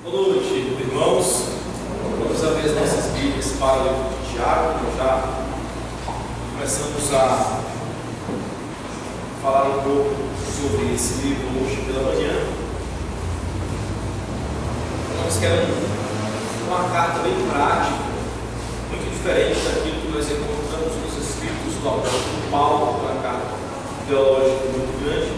Boa noite, irmãos. Vamos abrir as nossas Bíblias para o livro de Tiago. Já começamos a falar um pouco sobre esse livro hoje pela manhã. Nós queremos uma carta bem prática, muito diferente daquilo que nós encontramos nos escritos do apóstolo Paulo, uma carta teológica muito grande.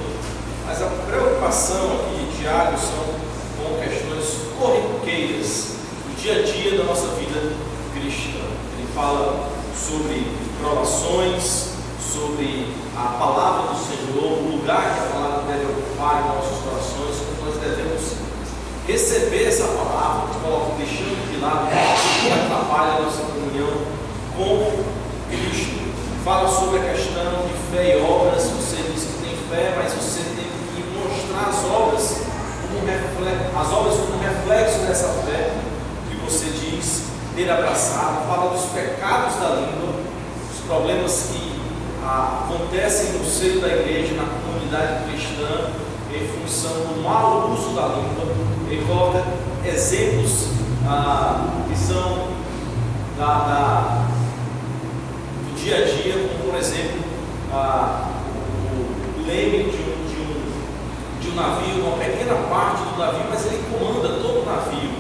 Mas a preocupação aqui de Tiago são com questões corriqueiras do dia a dia da nossa vida cristã. Ele fala sobre provações, sobre a palavra do Senhor, o lugar que a palavra deve ocupar em nossos corações, como nós devemos receber essa palavra, deixando de lado o que atrapalha a nossa comunhão com Cristo. Fala sobre a questão de fé e obras. Você diz que tem fé, mas você tem que mostrar as obras como reflexo dessa fé que você diz ter abraçado. Fala dos pecados da língua, dos problemas que acontecem no seio da igreja, na comunidade cristã, em função do mau uso da língua. Ele coloca exemplos que são do dia a dia, como por exemplo o leme de um navio, uma pequena parte do navio, mas ele comanda todo o navio,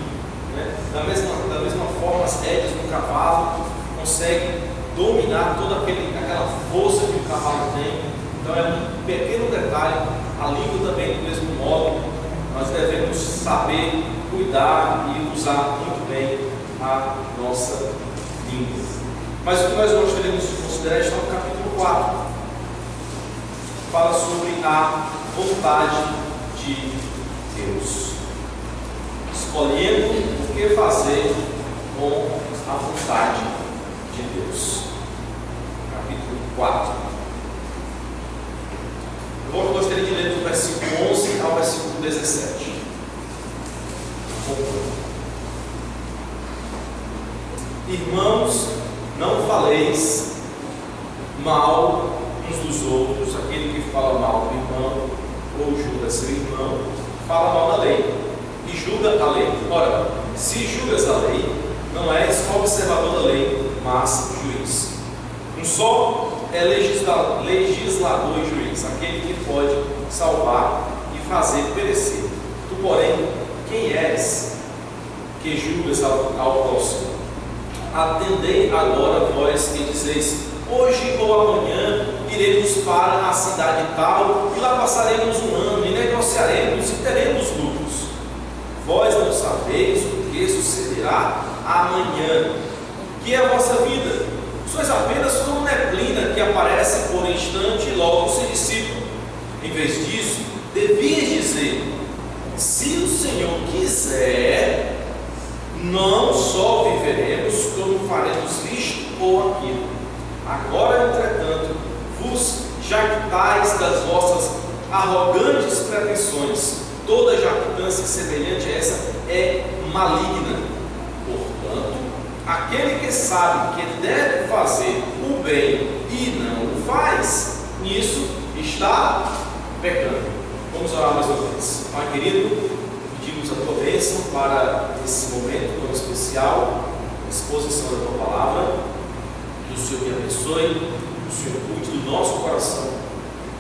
né? Da mesma forma, as rédeas do cavalo conseguem dominar toda aquela força que o cavalo tem. Então é um pequeno detalhe. A língua também, do mesmo modo, nós devemos saber cuidar e usar muito bem a nossa língua. Mas o que nós gostaríamos de considerar está no capítulo 4. Fala sobre a vontade de Deus, escolhendo o que fazer com a vontade de Deus. Capítulo 4. Eu gostaria de ler do versículo 11 ao versículo 17. Irmãos, não faleis mal uns dos outros. Aquele que fala mal do irmão ou julga seu irmão, fala mal da lei e julga a lei. Ora, se julgas a lei, não és observador da lei, mas juiz. Um só é legislador e juiz, aquele que pode salvar e fazer perecer. Tu, porém, quem és que julgas ao próximo? Atendei agora vós que dizeis: hoje ou amanhã iremos para a cidade tal, e lá passaremos um ano, e negociaremos, e teremos lucros. Vós não sabeis o que sucederá amanhã, que é a vossa vida. Sois apenas como neblina que aparece por um instante e logo se dissipa. Em vez disso, devias dizer: se o Senhor quiser, não só viveremos, como faremos isto ou aquilo. Agora, entretanto, vos jactais das vossas arrogantes pretensões. Toda jactância semelhante a essa é maligna. Portanto, aquele que sabe que deve fazer o bem e não o faz, nisso está pecando. Vamos orar mais uma vez. Pai querido, pedimos a tua bênção para esse momento tão especial, a exposição da tua palavra. Que o Senhor me abençoe, que o Senhor cuide do nosso coração,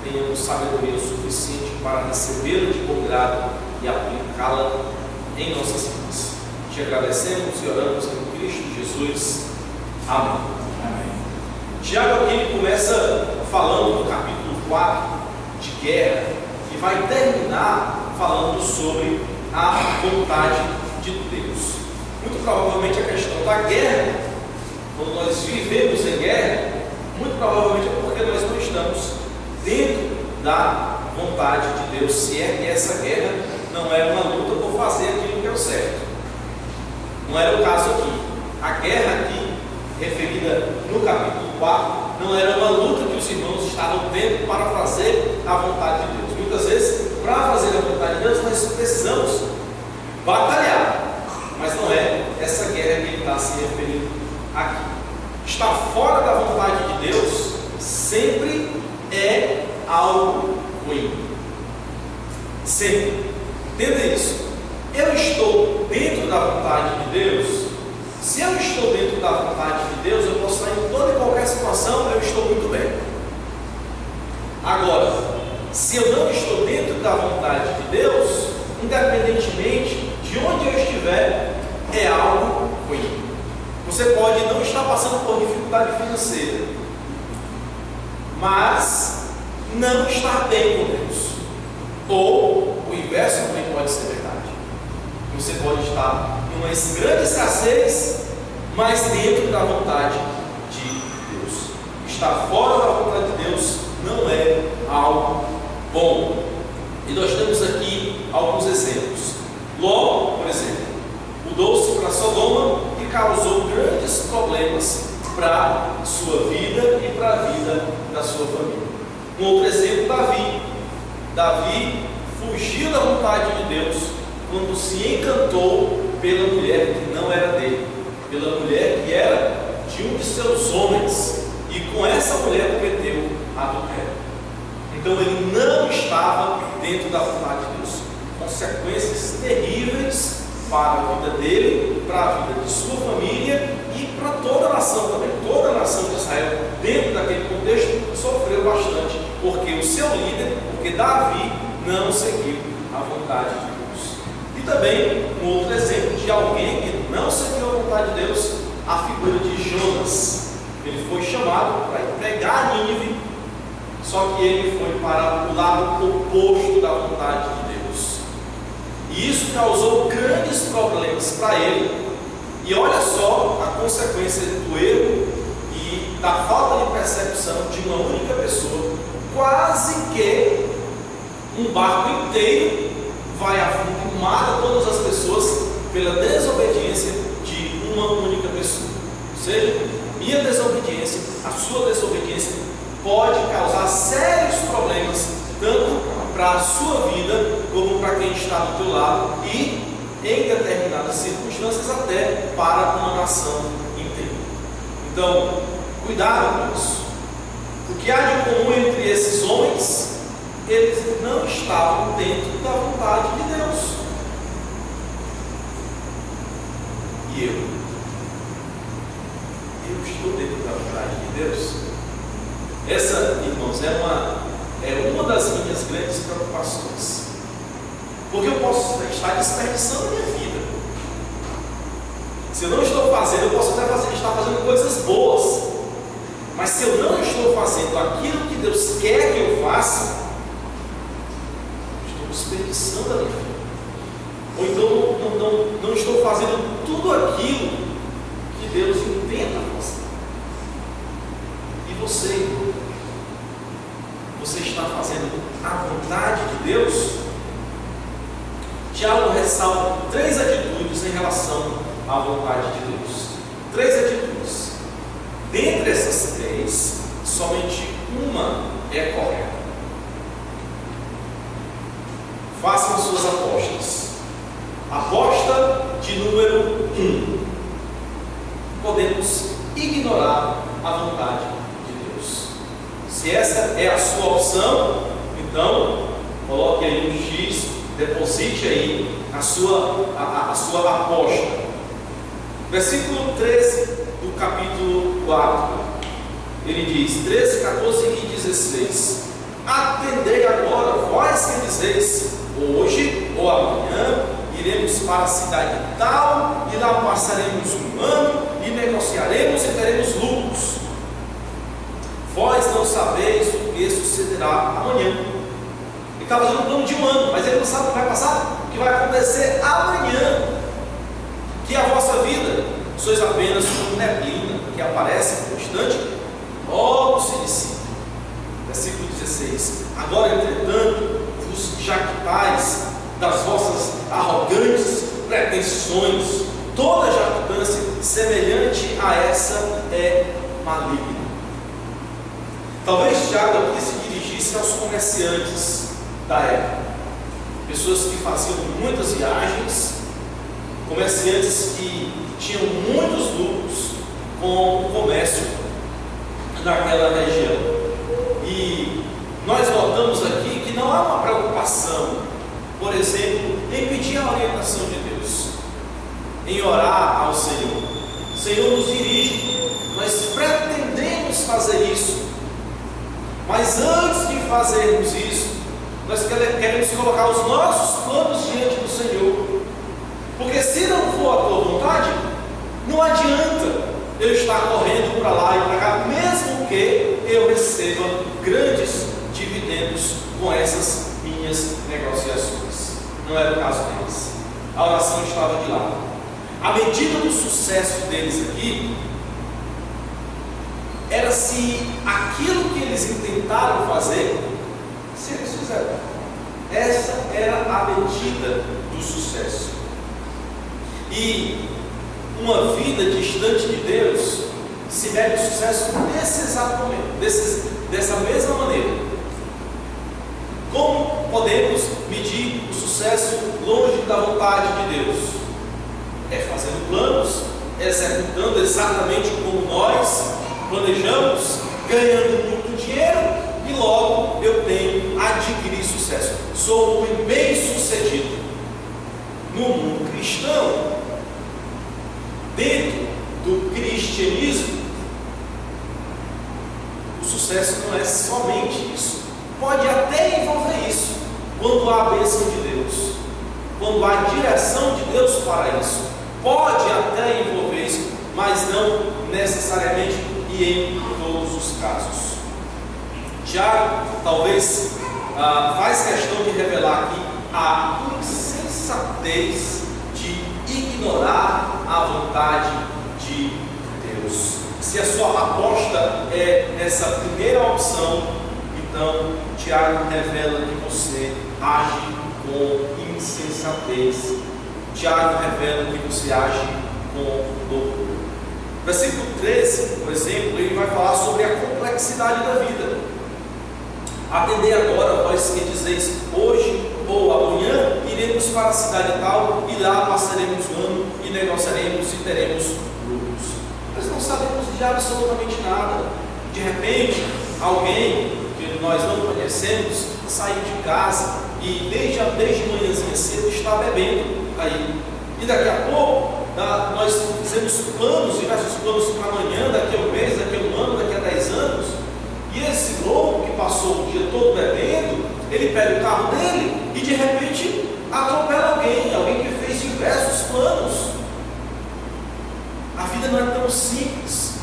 tenhamos sabedoria suficiente para recebê-la de bom grado e aplicá-la em nossas vidas. Te agradecemos e oramos em Cristo Jesus. Amém. Amém. Tiago aqui começa falando no capítulo 4 de guerra e vai terminar falando sobre a vontade de Deus. Muito provavelmente a questão da guerra, quando nós vivemos em guerra, muito provavelmente é porque nós não estamos dentro da vontade de Deus, se é que essa guerra não era uma luta por fazer aquilo que é o certo. Não era o caso aqui. A guerra aqui, referida no capítulo 4, não era uma luta que os irmãos estavam tendo para fazer a vontade de Deus. Muitas vezes, para fazer a vontade de Deus, nós precisamos batalhar, mas não é essa guerra que ele está se referindo aqui. Estar fora da vontade de Deus sempre é algo ruim. Sempre. Entenda isso. eu estou dentro da vontade de Deus? Se eu estou dentro da vontade de Deus, eu posso estar em toda e qualquer situação, eu estou muito bem. Agora, se eu não estou dentro da vontade de Deus, independentemente de onde eu estiver, é algo ruim. Você pode não estar passando por dificuldade financeira, mas não estar bem com Deus. Ou o inverso também pode ser verdade. Você pode estar numa grande escassez, mas dentro da vontade de Deus. Estar fora da vontade de Deus não é algo bom. E nós temos aqui alguns exemplos. Ló, por exemplo, mudou-se para Sodoma e causou grandes problemas para a sua vida e para a vida da sua família. Um outro exemplo, Davi. Davi fugiu da vontade de Deus quando se encantou pela mulher que não era dele, pela mulher que era de um de seus homens, e com essa mulher cometeu adultério. Então ele não estava dentro da vontade de Deus. Consequências terríveis para a vida dele, para a vida de sua família e para toda a nação também. Toda a nação de Israel, dentro daquele contexto, sofreu bastante, porque o seu líder, porque Davi não seguiu a vontade de Deus. E também um outro exemplo de alguém que não seguiu a vontade de Deus, a figura de Jonas. Ele foi chamado para pregar Nínive, só que ele foi para o lado oposto da vontade de Deus. E isso causou grandes problemas para ele. E olha só a consequência do erro e da falta de percepção de uma única pessoa. Quase que um barco inteiro vai a fundo e mata todas as pessoas pela desobediência de uma única pessoa. Ou seja, minha desobediência, a sua desobediência pode causar sérios problemas, tanto para a sua vida como para quem está do teu lado e, em determinadas circunstâncias, até para uma nação inteira. Então, cuidado com isso. O que há de comum entre esses homens? Eles não estavam dentro da vontade de Deus. E eu estou dentro da vontade de Deus? Essa, irmãos, é uma das minhas grandes preocupações. Porque eu posso estar desperdiçando a minha vida. Se eu não estou fazendo, eu posso até estar fazendo coisas boas. Mas se eu não estou fazendo aquilo que Deus quer que eu faça, estou desperdiçando a minha vida. Ou então não estou fazendo tudo aquilo que Deus intenta fazer. E você está fazendo a vontade de Deus? Tiago ressalta 3 atitudes em relação à vontade de Deus. 3 atitudes. Dentre essas 3, somente uma é correta. Façam suas apostas. Aposta de número 1. Podemos ignorar a vontade de Deus. Se essa é a sua opção, então coloque aí um X, deposite aí a sua aposta. Versículo 13 do capítulo 4, ele diz, 13, 14 e 16: Atendei agora, vós que dizeis, hoje ou amanhã iremos para a cidade tal, e lá passaremos um ano, e negociaremos e teremos lucros. Vós não sabeis o que sucederá amanhã. Ele está fazendo um plano de um ano, mas ele não sabe o que vai passar, o que vai acontecer amanhã. Que a vossa vida sois apenas como neblina, que aparece no instante, logo se dissipa. Versículo 16: Agora, entretanto, vos jactais das vossas arrogantes pretensões. Toda jactância semelhante a essa é maligna. Talvez Tiago aqui se dirigisse aos comerciantes da época, pessoas que faziam muitas viagens, comerciantes que tinham muitos lucros com o comércio naquela região. E nós notamos aqui que não há uma preocupação por exemplo, em pedir a orientação de Deus, em orar ao Senhor. O Senhor nos dirige, nós pretendemos fazer isso, mas antes de fazermos isso, nós queremos colocar os nossos planos diante do Senhor, porque se não for a tua vontade, não adianta eu estar correndo para lá e para cá, mesmo que eu receba grandes dividendos com essas minhas negociações. Não era o caso deles. A oração estava de lado. A medida do sucesso deles aqui era se aquilo que eles intentaram fazer, se eles fizeram. Essa era a medida do sucesso. E uma vida distante de Deus se mede sucesso nesse exato momento, dessa mesma maneira. Como podemos medir o sucesso longe da vontade de Deus? É fazendo planos, executando exatamente como nós planejamos, ganhando muito dinheiro e logo eu tenho adquirir sucesso. Sou um bem-sucedido. No mundo cristão, dentro do cristianismo, o sucesso não é somente isso. Pode até envolver isso, quando há a bênção de Deus, quando há a direção de Deus para isso. Pode até envolver isso, mas não necessariamente e em todos os casos. Tiago talvez faz questão de revelar aqui a insensatez de ignorar a vontade de Deus. Se a sua aposta é nessa primeira opção, então Tiago revela que você age com insensatez. Tiago revela que você age com loucura. Versículo 13, por exemplo, ele vai falar sobre a complexidade da vida. Atendei agora, vós que dizeis, hoje ou amanhã iremos para a cidade tal, e lá passaremos o ano, e negociaremos e teremos lucros. Nós não sabemos de absolutamente nada. De repente, alguém que nós não conhecemos saiu de casa e desde manhãzinha cedo está bebendo aí. E daqui a pouco nós fizemos planos, diversos planos para amanhã, daqui a um mês, daqui a um ano, daqui a 10 anos. E esse louco que passou o dia todo bebendo, ele pega o carro dele e de repente atropela alguém que fez diversos planos. A vida não é tão simples.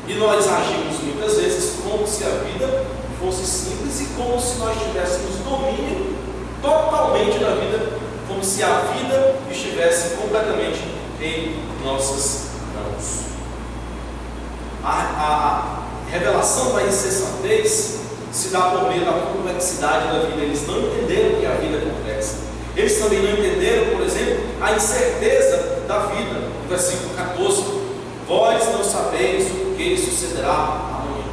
E nós agimos muitas vezes como se a vida fosse simples e como se nós tivéssemos domínio totalmente da vida, como se a vida estivesse completamente em nossas mãos. A revelação da insensatez se dá por meio da complexidade da vida. Eles não entenderam que a vida é complexa. Eles também não entenderam, por exemplo, a incerteza da vida. No versículo 14: vós não sabeis o que sucederá amanhã.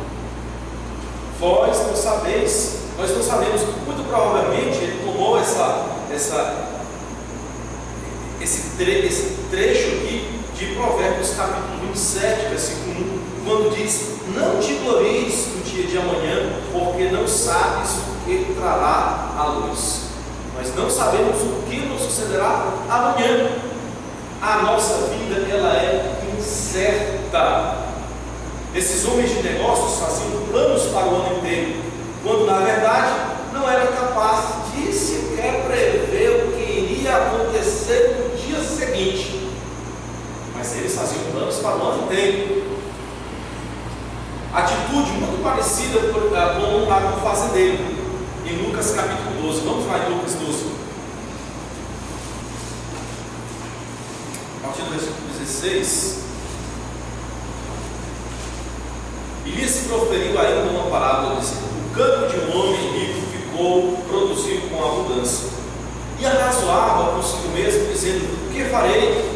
Vós não sabeis, nós não sabemos. Muito provavelmente ele tomou esse trecho aqui de Provérbios capítulo 27, versículo 1, quando diz: não te glories no dia de amanhã, porque não sabes o que trará a luz. Nós não sabemos o que nos sucederá amanhã. A nossa vida, ela é incerta. Esses homens de negócios faziam planos para o ano inteiro, quando na verdade não era capaz de sequer prever o que iria acontecer no dia seguinte. Mas eles faziam planos para o ano inteiro. Atitude muito parecida com a do fazendeiro, em Lucas capítulo 12. Vamos lá em Lucas 12. A partir do versículo 16. Elias se proferiu ainda uma parábola, dizendo: o campo de um homem rico produziu com abundância. E arrazoava consigo mesmo, dizendo: o que farei?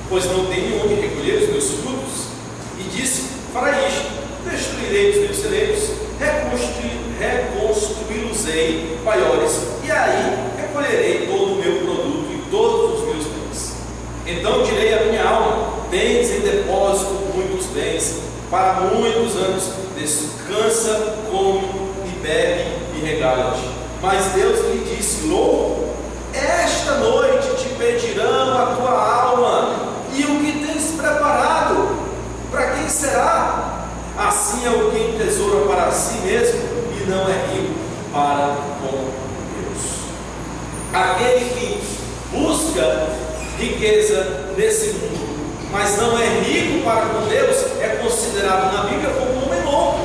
Pois não tenho onde recolher os meus frutos. E disse: farei isto: destruirei os meus celeiros, reconstruí-los-ei maiores, e aí recolherei todo o meu produto e todos os meus bens. Então direi à minha alma: tens em depósito muitos bens, para muitos anos, descansa, come e bebe e regala-te. Mas Deus lhe disse: louco, esta noite te pedirão a tua alma, e o que tens preparado, para quem será? Assim é o que entesoura para si mesmo e não é rico para com Deus. Aquele que busca riqueza nesse mundo, mas não é rico para com Deus, é considerado na Bíblia como um homem louco.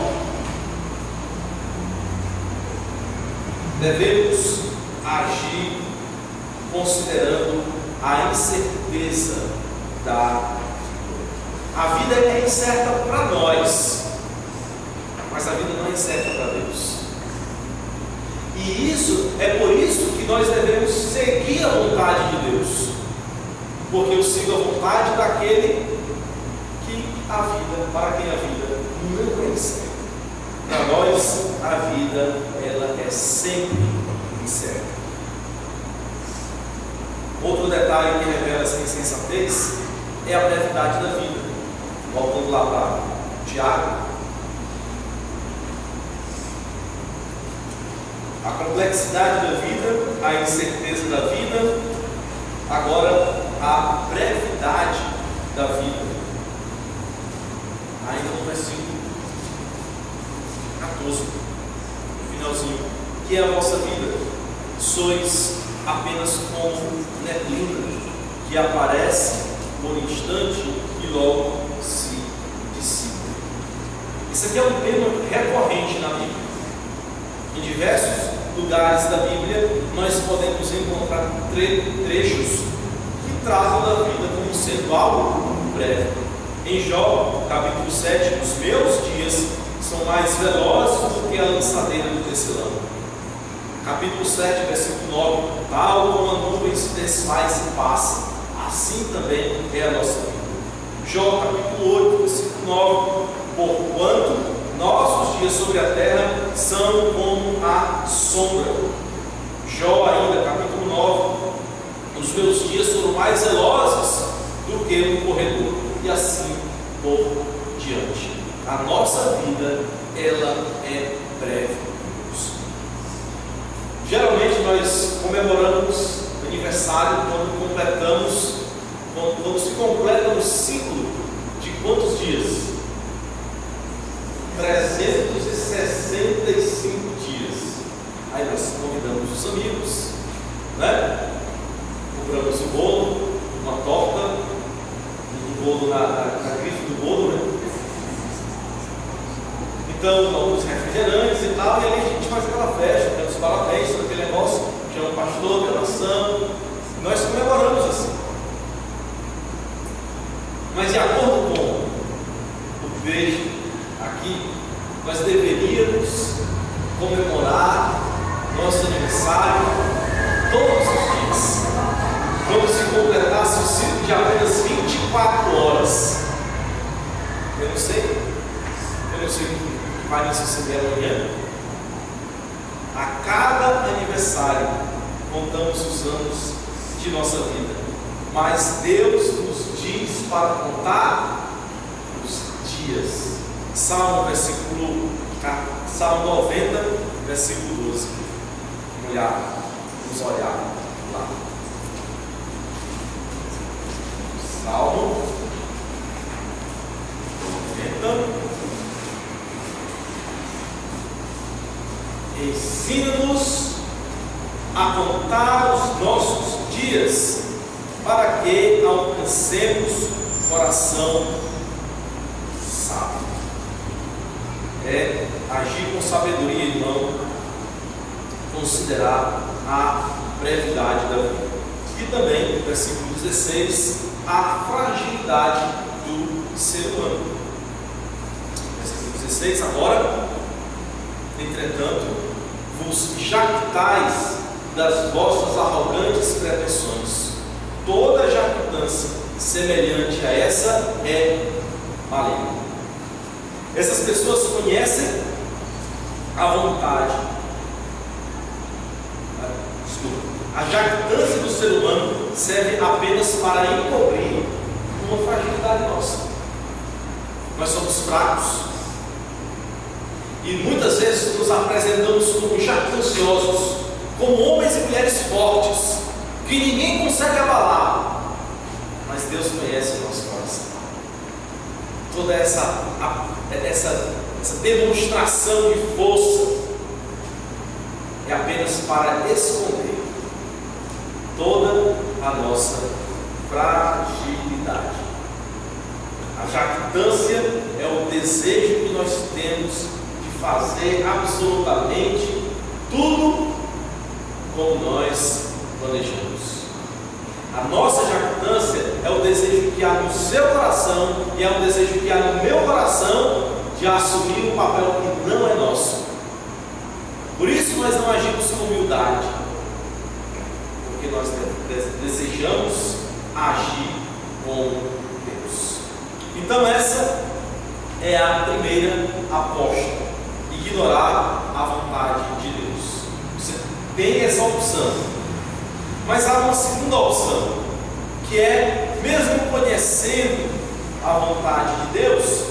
Devemos agir considerando a incerteza da vida. A vida é incerta para nós, mas a vida não é incerta para Deus. E isso é por isso que nós devemos seguir a vontade de Deus, porque eu sigo a vontade daquele que a vida, para quem a vida não é incerta. Para nós a vida, ela é sempre incerta. Outro detalhe que revela essa insensatez é a brevidade da vida. Voltando lá para Tiago, a complexidade da vida, a incerteza da vida, agora a brevidade da vida. Ainda no versículo 14, no finalzinho, que é a vossa vida. Sois apenas como neblina que aparece por instante e logo se dissipa. Esse aqui é um tema recorrente na Bíblia. Em diversos lugares da Bíblia nós podemos encontrar trechos que tratam da vida como sendo algo breve. Em Jó, capítulo 7, os meus dias são mais velozes do que a lançadeira do tecelão. Capítulo 7, versículo 9: tal como a nuvem se desfaz e passa, assim também é a nossa vida. Jó, capítulo 8, versículo 9: porquanto nossos dias sobre a terra são como a sombra. Jó ainda, capítulo 9: os meus dias foram mais velozes do que um corredor, e assim por diante. A nossa vida, ela é breve. Geralmente nós comemoramos aniversário quando se completa o ciclo de quantos dias? 365 dias. Aí nós convidamos os amigos, né? Compramos um bolo, uma torta, um bolo na grife do bolo, né? Então, alguns refrigerantes e tal, e aí a gente faz aquela festa, damos parabéns, aquele negócio, chama o pastor, de oração, nós comemoramos assim. Mas de acordo com o texto aqui, nós deveríamos comemorar nosso aniversário todos os dias, como se completasse o ciclo de apenas 24 horas. Eu não sei o que vai nos suceder amanhã. A cada aniversário contamos os anos de nossa vida, mas Deus nos diz para contar os dias. Salmo 90, versículo 12. Vamos olhar lá. Salmo 90. Ensina-nos a contar os nossos dias, para que alcancemos coração sábio. É agir com sabedoria, irmão, considerar a brevidade da vida. E também, no versículo 16, a fragilidade do ser humano. Versículo 16, agora, entretanto, vos jactais das vossas arrogantes pretensões. Toda jactância semelhante a essa é maligna. Essas pessoas conhecem a vontade. A jactância do ser humano serve apenas para encobrir uma fragilidade nossa. Nós somos fracos. E muitas vezes nos apresentamos como jactanciosos, como homens e mulheres fortes, que ninguém consegue abalar. Mas Deus conhece o nosso coração. Toda essa demonstração de força é apenas para esconder toda a nossa fragilidade. A jactância é o desejo que nós temos de fazer absolutamente tudo como nós planejamos. A nossa jactância é o desejo que há no seu coração e é o desejo que há no meu coração de assumir um papel que não é nosso. Por isso nós não agimos com humildade, porque nós desejamos agir com Deus. Então essa é a primeira aposta: ignorar a vontade de Deus. Você tem essa opção. Mas há uma segunda opção, que é, mesmo conhecendo a vontade de Deus,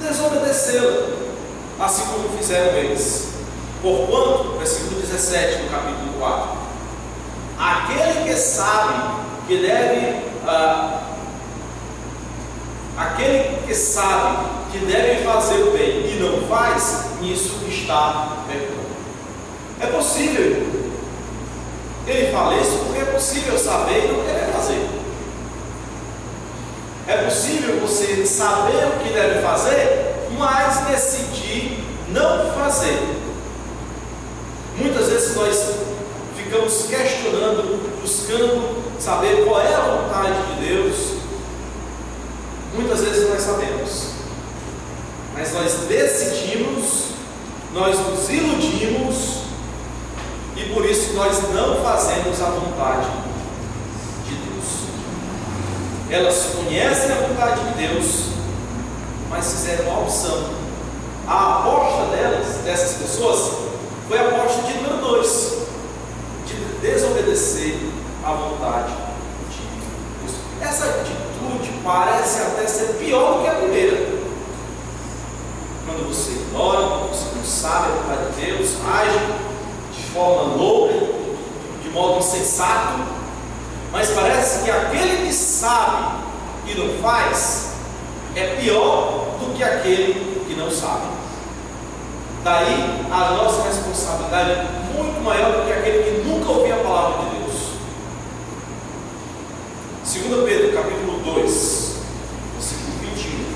desobedecê-la, assim como fizeram eles. Porquanto, versículo 17 do capítulo 4, aquele que sabe que deve fazer o bem e não faz, nisso está pecando. É possível. Ele fala isso porque é possível saber e não querer fazer. É possível você saber o que deve fazer, mas decidir não fazer. Muitas vezes nós ficamos questionando, buscando saber qual é a vontade de Deus. Muitas vezes nós sabemos, mas nós decidimos, nós nos iludimos, e por isso nós não fazemos a vontade de Deus. Elas conhecem a vontade de Deus, mas fizeram uma opção. A aposta dessas pessoas, foi a aposta de número 2, de desobedecer à vontade de Deus. Essa atitude parece até ser pior do que a primeira. Quando você ignora, quando você não sabe a vontade de Deus, age de forma louca, de modo insensato, mas parece que aquele que sabe e não faz é pior do que aquele que não sabe. Daí a nossa responsabilidade é muito maior do que aquele que nunca ouviu a palavra de Deus. 2 Pedro capítulo 2, versículo 21.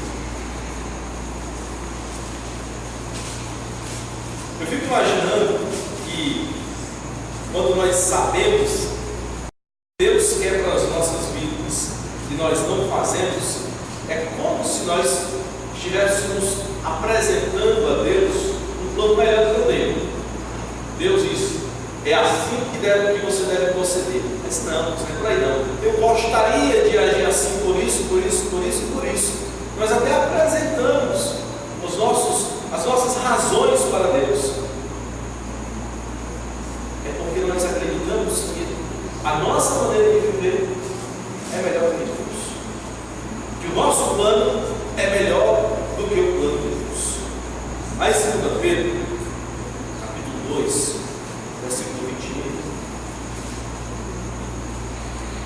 Eu fico imaginando que quando nós sabemos Deus quer para as nossas vidas e nós não fazemos, é como se nós estivéssemos apresentando a Deus um plano melhor do que o dele. Deus disse: é assim que você deve proceder. Mas não é por aí não. Eu gostaria de agir assim por isso, por isso, por isso e por isso. Nós até apresentamos as nossas razões para Deus. É porque nós acreditamos que a nossa maneira de viver é melhor que Deus, que o nosso plano é melhor do que o plano de Deus. Aí 2 Pedro capítulo 2, versículo 21,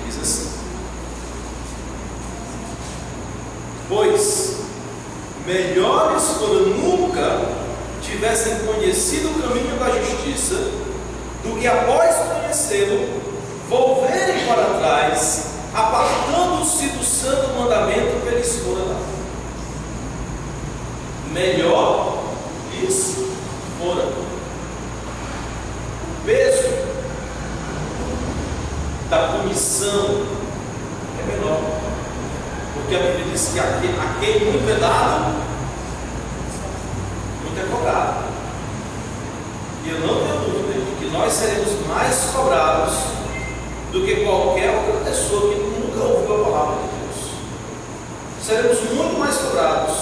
diz assim: pois melhores foram nunca tivessem conhecido o caminho da justiça, do que após conhecê-lo volverem para trás, apartando-se do santo mandamento que lhes fora dado. Melhor lhes fora. O peso da punição é menor, porque a Bíblia diz que a quem muito é dado, muito é cobrado. E eu não tenho dúvida de que nós seremos mais cobrados do que qualquer outra pessoa que nunca ouviu a palavra de Deus. Seremos muito mais cobrados.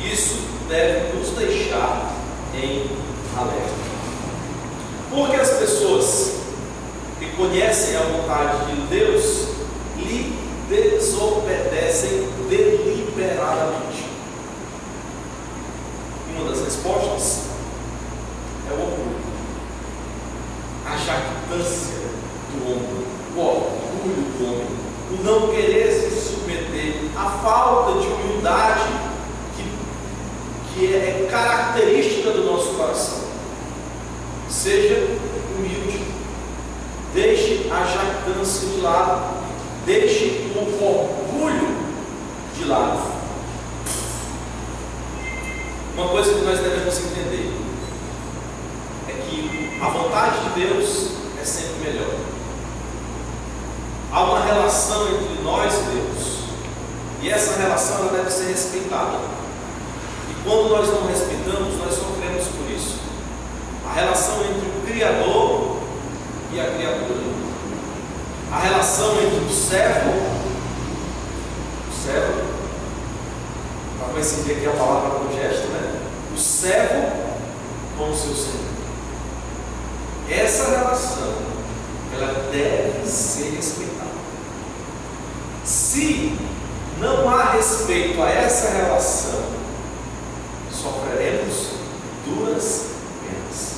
Isso deve nos deixar em alerta. Porque as pessoas que conhecem a vontade de Deus lhe desobedecem deliberadamente. respostas é o orgulho, a jactância do homem, o orgulho do homem, o não querer se submeter, a falta de humildade que é característica do nosso coração. Seja humilde, deixe a jactância de lado, deixe o orgulho de lado. Uma coisa que nós devemos entender é que a vontade de Deus é sempre melhor. Há uma relação entre nós e Deus, e essa relação ela deve ser respeitada. E quando nós não respeitamos, nós sofremos por isso. A relação entre o Criador e a criatura, a relação entre o servo, para coincidir aqui a palavra com o gesto, né? O servo com o seu Senhor. Essa relação, ela deve ser respeitada. Se não há respeito a essa relação, sofreremos duras penas.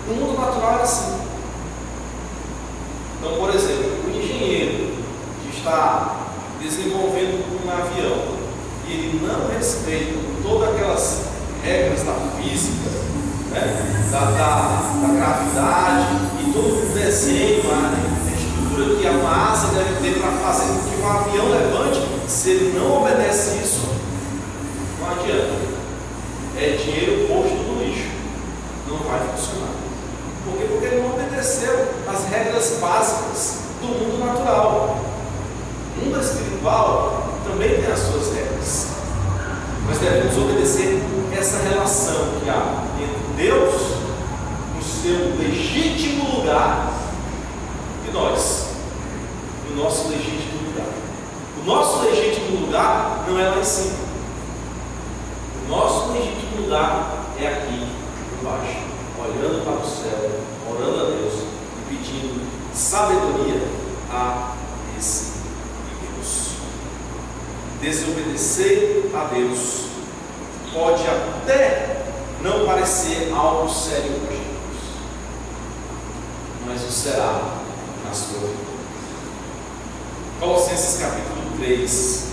No mundo natural é assim. Então, por exemplo, o engenheiro que está desenvolvendo um avião e ele não respeita todas aquelas regras da física, né, da gravidade e todo o desenho, a estrutura que uma asa deve ter para fazer com que um avião levante, se ele não obedece isso, não adianta. É dinheiro posto no lixo, não vai funcionar. Por quê? Porque ele não obedeceu as regras básicas do mundo natural. O mundo espiritual também tem as suas regras. Nós devemos obedecer essa relação que há entre Deus, no seu legítimo lugar, e nós, no nosso legítimo lugar. O nosso legítimo lugar não é lá em cima. O nosso legítimo lugar é aqui embaixo, olhando para o céu, orando a Deus e pedindo sabedoria a esse Deus. Desobedecer a Deus pode até não parecer algo sério hoje, mas o será na sua vida. Colossenses capítulo 3.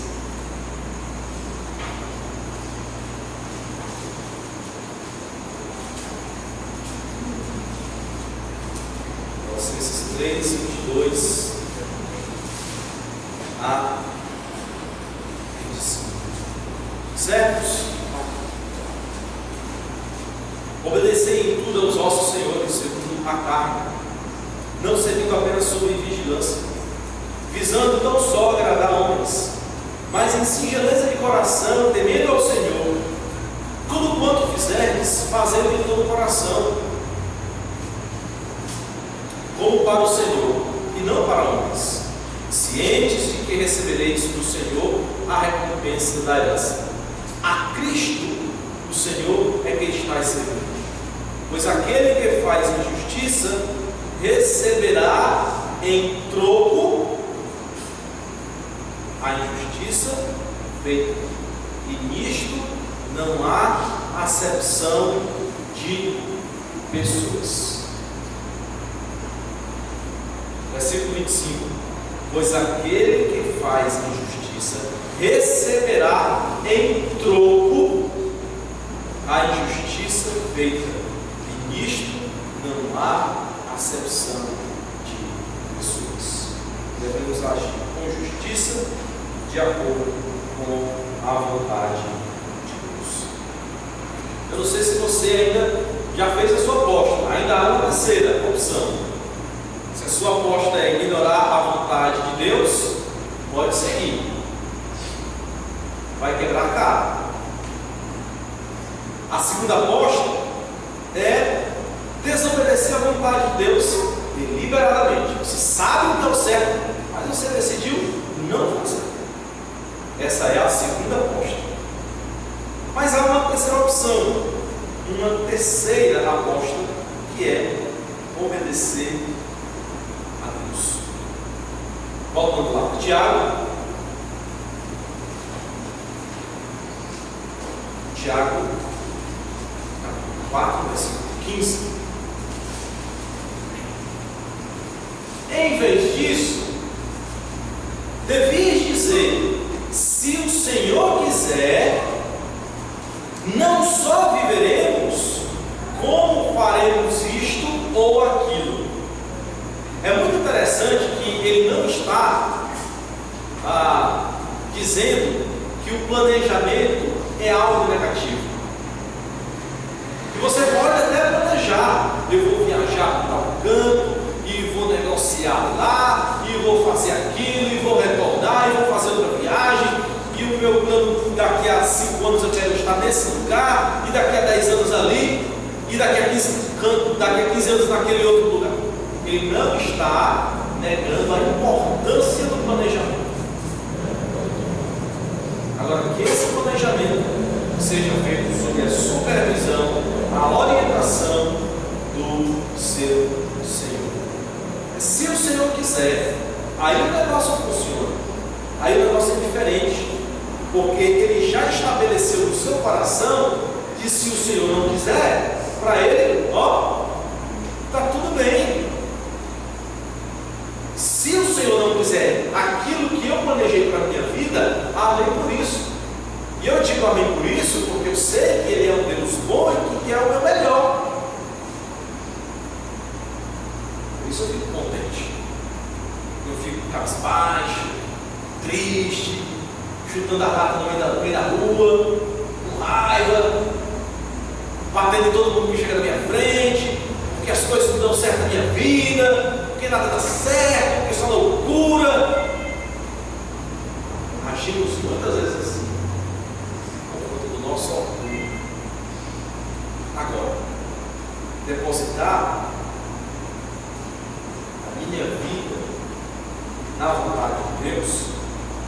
Colossenses 3, 22 a 25. Servos, obedecei em tudo aos vossos senhores, segundo a carne, não servindo apenas sob vigilância, visando não só agradar homens, mas em singeleza de coração, temendo ao Senhor. Tudo quanto fizerdes, fazendo de todo o coração, como para o Senhor, e não para homens, cientes de que recebereis do Senhor a recompensa da herança. A Cristo, o Senhor, é quem está servindo. Pois aquele que faz injustiça receberá em troco a injustiça feita. E nisto não há acepção de pessoas. Versículo 25. Pois aquele que faz injustiça receberá em troco a injustiça feita. E nisto não há acepção de pessoas. Devemos agir com justiça, de acordo com a vontade de Deus. Eu não sei se você ainda já fez a sua aposta. Ainda há uma terceira opção. Se a sua aposta é ignorar a vontade de Deus, pode seguir. Vai quebrar a cara. A segunda aposta é desobedecer a vontade de Deus deliberadamente. Você sabe o que é o certo, mas você decidiu não fazer. Essa é a segunda aposta. Mas há uma terceira opção, uma terceira aposta, que é obedecer a Deus. Voltando lá para Tiago. em vez disso, devias dizer: se o Senhor quiser, não só viveremos, como faremos isto ou aquilo. É muito interessante que ele não está dizendo que o planejamento é algo negativo. E você pode até planejar: eu vou viajar para tal canto, e vou negociar lá, e vou fazer aquilo, e vou retornar, e vou fazer outra viagem, e o meu plano daqui a 5 anos eu quero estar nesse lugar, e daqui a 10 anos ali, e daqui a 15 anos naquele outro lugar. Ele não está negando a importância do planejamento. Agora, que esse planejamento seja feito sob a supervisão, a orientação do seu Senhor. Se o Senhor quiser, aí o negócio funciona, aí o negócio é diferente, porque ele já estabeleceu no seu coração que se o Senhor não quiser, para ele, está tudo bem. Se o Senhor não quiser aquilo que eu planejei para a minha vida, amém por isso. E eu digo amém por isso porque eu sei que Ele é um Deus bom e que quer o meu melhor. Por isso eu fico contente. Eu fico cabisbaixo, triste, chutando a rata no meio da rua, com raiva, batendo em todo mundo que chega na minha frente, porque as coisas não dão certo na minha vida, porque nada dá certo, porque isso é loucura. Agimos muitas vezes assim, por conta do nosso orgulho. Agora, depositar a minha vida na vontade de Deus,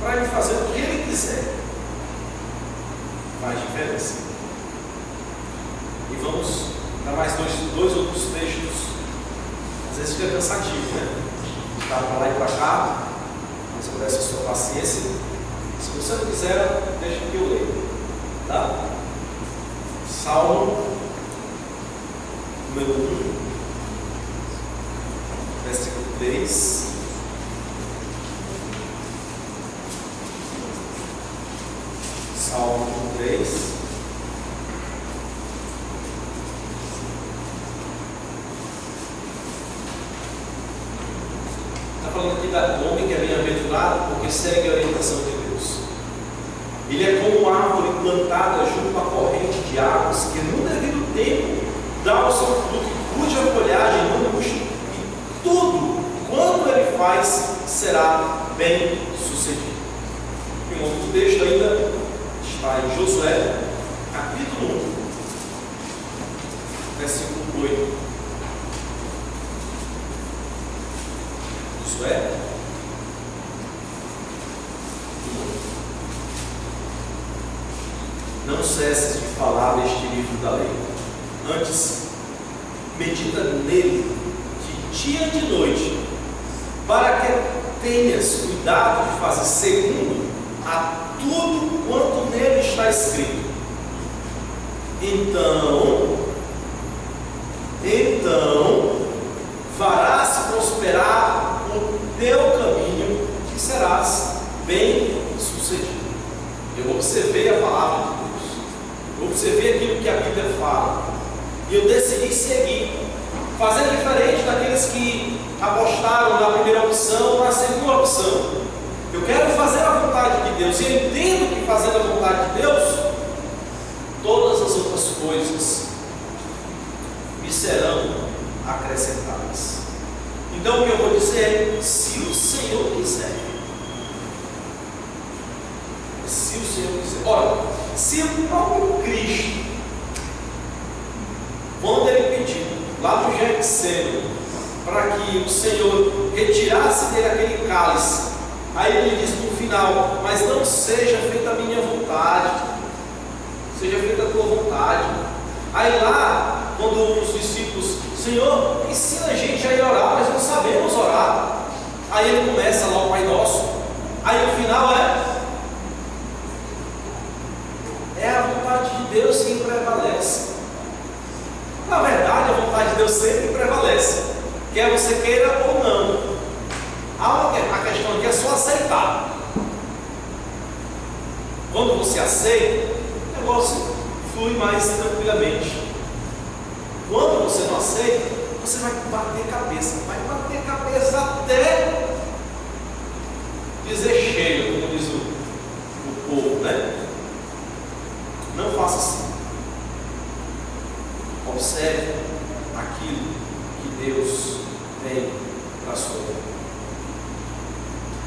para Ele fazer o que Ele quiser, faz diferença. E vamos dar mais dois outros textos. Às vezes fica cansativo, né? Está para lá e para cá, mas pudesse a sua paciência. Se você não quiser, deixa que eu leio, tá? Salmo número 1, versículo 3. Salmo 3. Está falando aqui do homem que é bem-aventurado porque segue a orientação de Deus. Ele é como árvore plantada junto à corrente de águas, que no devido tempo dá o seu fruto, cuja folhagem não murcha, e tudo quanto ele faz será bem sucedido. E um outro texto ainda está em Josué, capítulo 1, versículo 8. Josué 1. Não cesses de falar deste livro da lei, antes medita nele de dia e de noite, para que tenhas cuidado de fazer segundo a tudo quanto nele está escrito. Então farás prosperar o teu caminho e serás bem sucedido. Eu observei a palavra de Deus, eu observei aquilo que a Bíblia fala, e eu decidi seguir, fazer diferente daqueles que apostaram na primeira opção, na segunda opção. Eu quero fazer a vontade de Deus, e eu entendo que fazendo a vontade de Deus, todas as outras coisas me serão acrescentadas. Então o que eu vou dizer é: se o Senhor quiser, se o Senhor quiser. Olha, se o próprio Cristo, quando ele pediu lá no Getsemane para que o Senhor retirasse dele aquele cálice, aí ele diz no final: mas não seja feita a minha vontade, seja feita a tua vontade. Aí lá, quando os discípulos: Senhor, ensina a gente a ir orar, mas não sabemos orar. Aí ele começa lá o Pai Nosso. Aí o final é a vontade de Deus que prevalece. Na verdade, a vontade de Deus sempre prevalece, quer você queira ou não. A questão aqui é só aceitar. Quando você aceita, o negócio flui mais tranquilamente. Quando você não aceita, você vai bater cabeça até dizer chega, como diz o povo, né? Não faça assim. Observe aquilo que Deus tem para a sua vida.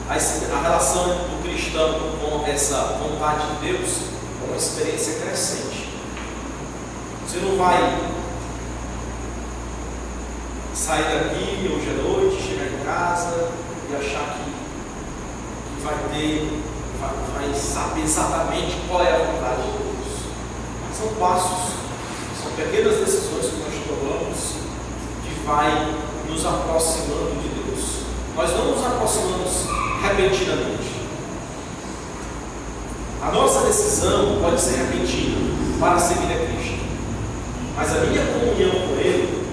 A relação do cristão com essa vontade de Deus é uma experiência crescente. Você não vai sair daqui hoje à noite, chegar em casa e achar que vai saber exatamente qual é a vontade de Deus. São passos, são pequenas decisões que nós tomamos que vai nos aproximando de Deus. Nós não nos aproximamos repentinamente. A nossa decisão pode ser repentina para seguir a Cristo, mas a minha comunhão com Ele,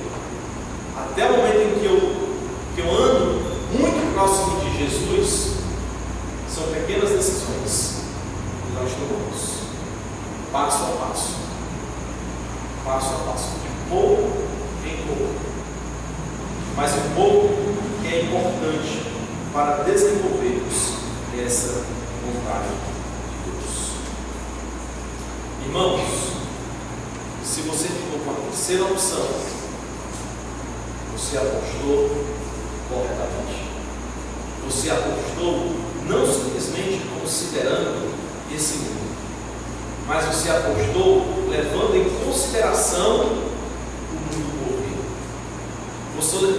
até o momento em que eu ando muito próximo de Jesus, são pequenas decisões que nós tomamos, passo a passo, de pouco em pouco, mas um pouco que é importante para desenvolvermos essa vontade de Deus. Irmãos, se você ficou com a terceira opção, você apostou corretamente. Você apostou não simplesmente considerando esse mundo, mas você apostou levando em consideração o mundo por vir.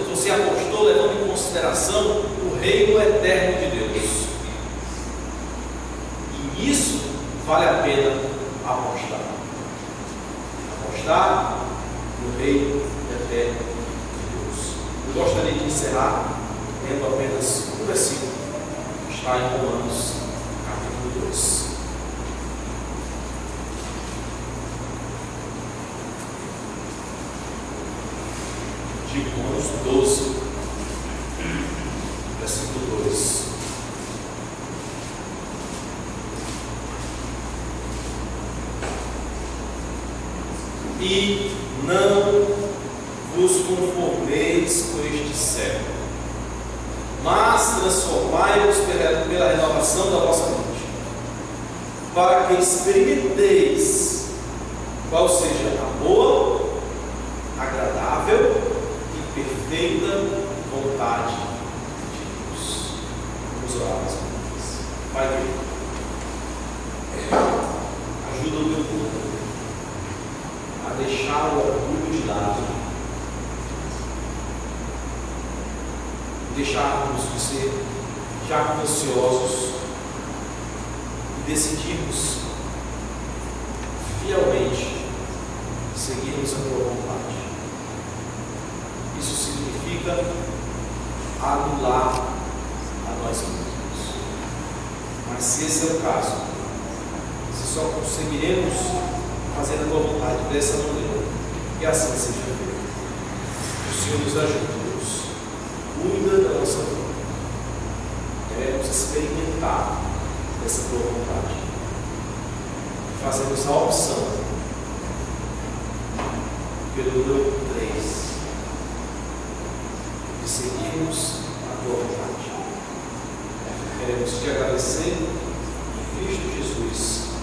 Você apostou levando em consideração o reino eterno de Deus. E nisso vale a pena apostar. Apostar no reino eterno de Deus. Eu gostaria de encerrar lendo apenas um versículo que está em Romanos, capítulo 2. De Romanos 12, versículo 2. E não vos conformeis com este século, mas transformai-vos pela renovação da vossa mente, para que experimenteis qual seja a boa, agradável e perfeita vontade de Deus. Vamos orar mais uma vez. Pai querido, ajuda o teu povo a deixar o orgulho de lado, deixarmos de ser jactanciosos e decidirmos fielmente seguirmos a tua vontade. Isso significa anular a nós mesmos. Mas se esse é o caso, se só conseguiremos fazer a tua vontade dessa maneira, que assim seja feito. O Senhor nos ajude, Deus. Cuida da nossa vida. Queremos experimentar essa tua vontade. Fazemos a opção pelo número 3 de seguirmos a tua vontade. Queremos te agradecer em Cristo Jesus.